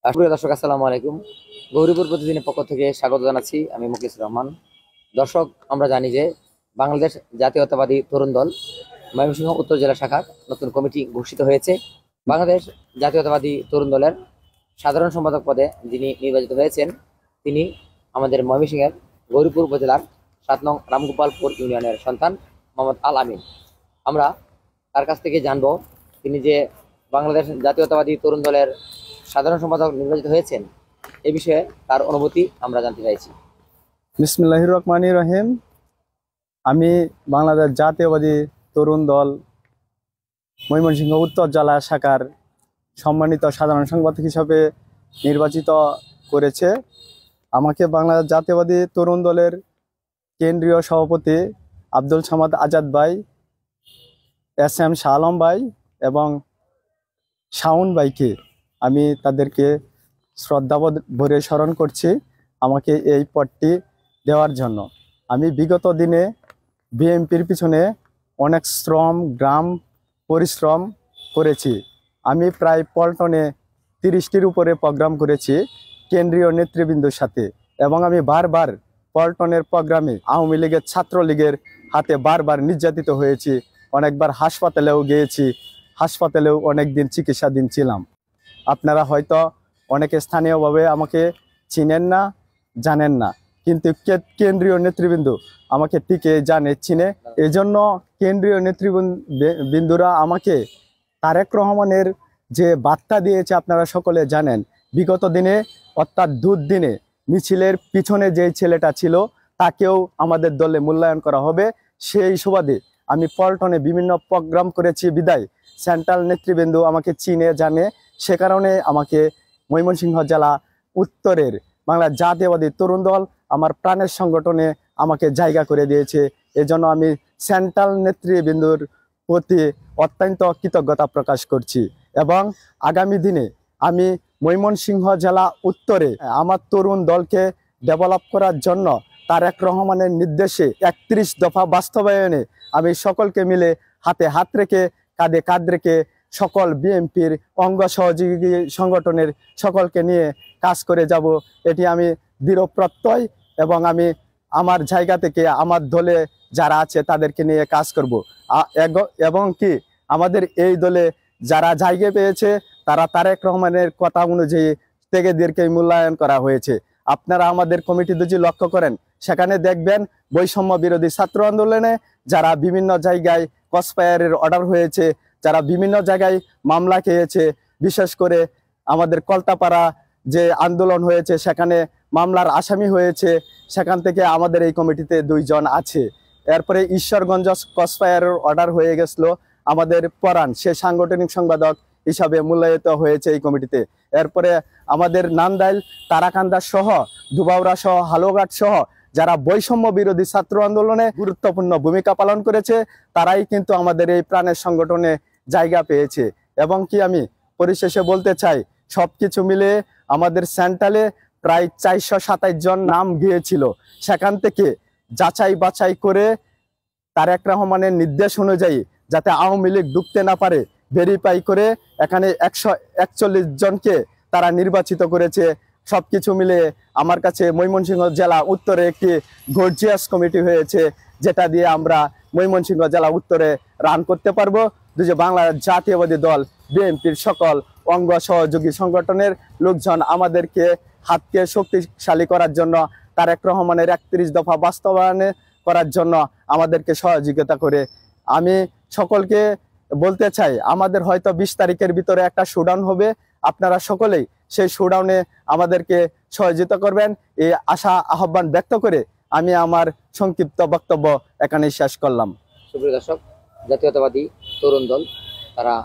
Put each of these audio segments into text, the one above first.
প্রিয় দর্শক, আসসালামু আলাইকুম। গৌরীপুর প্রতিদিনের পক্ষ থেকে স্বাগত জানাচ্ছি, আমি মুখলিসুর রহমান। দর্শক, আমরা জানি যে বাংলাদেশ জাতীয়তাবাদী তরুণ দল ময়মনসিংহ উত্তর জেলা শাখার নতুন কমিটি ঘোষিত হয়েছে। বাংলাদেশ জাতীয়তাবাদী তরুণ দলের সাধারণ সম্পাদক পদে যিনি নির্বাচিত হয়েছেন, তিনি আমাদের ময়মনসিংহের গৌরীপুর উপজেলার 7 নং রামগোপালপুর ইউনিয়নের সন্তান মোহাম্মদ আল আমিন। আমরা তার কাছ থেকে জানবো তিনি যে বাংলাদেশ জাতীয়তাবাদী তরুণ দলের সাধারণ সম্পাদক নির্বাচিত হয়েছেন, এ বিষয়ে তার অনুভূতি আমরা জানতে চাইছি। বিসমিল্লাহির রহমানির রহিম। আমি বাংলাদেশ জাতীয়বাদী তরুণ দল ময়মনসিংহ উত্তর জেলা শাখার সম্মানিত সাধারণ সম্পাদক হিসাবে নির্বাচিত করেছে। আমাকে বাংলাদেশ জাতীয়বাদী তরুণ দলের কেন্দ্রীয় সভাপতি আব্দুল সামাদ আজাদ ভাই, SM শাহ আলম ভাই এবং শাওন ভাইকে আমি তাদেরকে শ্রদ্ধা ভরে স্মরণ করছি আমাকে এই পদটি দেওয়ার জন্য। আমি বিগত দিনে বিএনপির পিছনে অনেক শ্রম গ্রাম পরিশ্রম করেছি। আমি প্রায় পল্টনে 30টির উপরে প্রোগ্রাম করেছি কেন্দ্রীয় নেতৃবৃন্দের সাথে, এবং আমি বারবার পল্টনের প্রোগ্রামে আওয়ামী লীগের ছাত্রলীগের হাতে বারবার নির্যাতিত হয়েছি। অনেকবার হাসপাতালেও গিয়েছি, হাসপাতালেও অনেক দিন চিকিৎসাধীন ছিলাম। আপনারা হয়তো অনেকে স্থানীয়ভাবে আমাকে চিনেন না, জানেন না, কিন্তু কেন্দ্রীয় নেতৃবৃন্দ আমাকে ঠিকই জানে, চিনে। এই জন্য কেন্দ্রীয় নেতৃবৃন্দরা আমাকে তারেক রহমানের যে বার্তা দিয়েছে আপনারা সকলে জানেন। বিগত দিনে অর্থাৎ দুর্দিনে মিছিলের পিছনে যে ছেলেটা ছিল তাকেও আমাদের দলে মূল্যায়ন করা হবে। সেই সুবাদে আমি পল্টনে বিভিন্ন প্রোগ্রাম করেছি বিদায় সেন্ট্রাল নেতৃবৃন্দ আমাকে চিনে জানে। সে কারণে আমাকে ময়মনসিংহ জেলা উত্তরের বাংলা জাতীয়বাদী তরুণ দল আমার প্রাণের সংগঠনে আমাকে জায়গা করে দিয়েছে। এজন্য আমি সেন্ট্রাল নেতৃবৃন্দর প্রতি অত্যন্ত কৃতজ্ঞতা প্রকাশ করছি, এবং আগামী দিনে আমি ময়মনসিংহ জেলা উত্তরে আমার তরুণ দলকে ডেভেলপ করার জন্য তারেক রহমানের নির্দেশে 31 দফা বাস্তবায়নে আমি সকলকে মিলে হাতে হাত রেখে কাঁধে কাঁধ রেখে সকল বিএনপির অঙ্গ সহযোগী সংগঠনের সকলকে নিয়ে কাজ করে যাব, এটি আমি দৃঢ় প্রত্যয়। এবং আমি আমার জায়গা থেকে আমার দলে যারা আছে তাদেরকে নিয়ে কাজ করব, এবং কি আমাদের এই দলে যারা জায়গা পেয়েছে তারা তারেক রহমানের কথা অনুযায়ী তেগেদেরকে মূল্যায়ন করা হয়েছে। আপনারা আমাদের কমিটি যদি লক্ষ্য করেন, সেখানে দেখবেন বৈষম্য বিরোধী ছাত্র আন্দোলনে যারা বিভিন্ন জায়গায় কসফায়ারের অর্ডার হয়েছে, যারা বিভিন্ন জায়গায় মামলা খেয়েছে, বিশেষ করে আমাদের কলতাপাড়া যে আন্দোলন হয়েছে সেখানে মামলার আসামি হয়েছে, সেখান থেকে আমাদের এই কমিটিতে 2 জন আছে। এরপরে ঈশ্বরগঞ্জ কসফায়ারের অর্ডার হয়ে গেছিল, আমাদের পরাণ সে সাংগঠনিক সম্পাদক হিসাবে মূল্যায়িত হয়েছে এই কমিটিতে। এরপরে আমাদের নান্দাইল তারাকান্দা সহ দুবাউরা সহ হালুঘাট সহ যারা বৈষম্য বিরোধী ছাত্র আন্দোলনে গুরুত্বপূর্ণ ভূমিকা পালন করেছে তারাই কিন্তু আমাদের এই প্রাণের সংগঠনে জায়গা পেয়েছে। এবং কি আমি পরিশেষে বলতে চাই, সবকিছু মিলে আমাদের সেন্ট্রালে প্রায় 427 জন নাম গিয়েছিল, সেখান থেকে যাচাই বাছাই করে তারেক রহমানের নির্দেশ অনুযায়ী যাতে আওয়ামী লীগ ঢুকতে না পারে ভেরিফাই করে এখানে 141 জনকে তারা নির্বাচিত করেছে। সবকিছু মিলে আমার কাছে ময়মনসিংহ জেলা উত্তরে একটি গর্জিয়াস কমিটি হয়েছে, যেটা দিয়ে আমরা ময়মনসিংহ জেলা উত্তরে রান করতে পারবো। যে বাংলাদেশ জাতীয়বাদী দল বিএনপির সকল অঙ্গ সহযোগী সংগঠনের লোকজন আমাদেরকে হাতকে শক্তিশালী করার জন্য, তারেক রহমানের 31 দফা বাস্তবায়নে করার জন্য আমাদেরকে সহযোগিতা করে। আমি সকলকে বলতে চাই, আমাদের হয়তো 20 তারিখের ভিতরে একটা শোডাউন হবে, আপনারা সকলেই সেই শোডাউনে আমাদেরকে সহযোগিতা করবেন, এই আশা আহ্বান ব্যক্ত করে আমি আমার সংক্ষিপ্ত বক্তব্য এখানেই শেষ করলাম। সুপ্রিয় দর্শক, জাতীয়তাবাদী তরুণ দল তারা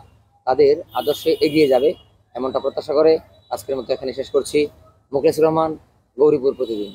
তাদের আদর্শে এগিয়ে যাবে এমনটা প্রত্যাশা করে আজকের মতো এখানে শেষ করছি। মুখলিসুর রহমান, গৌরীপুর প্রতিদিন।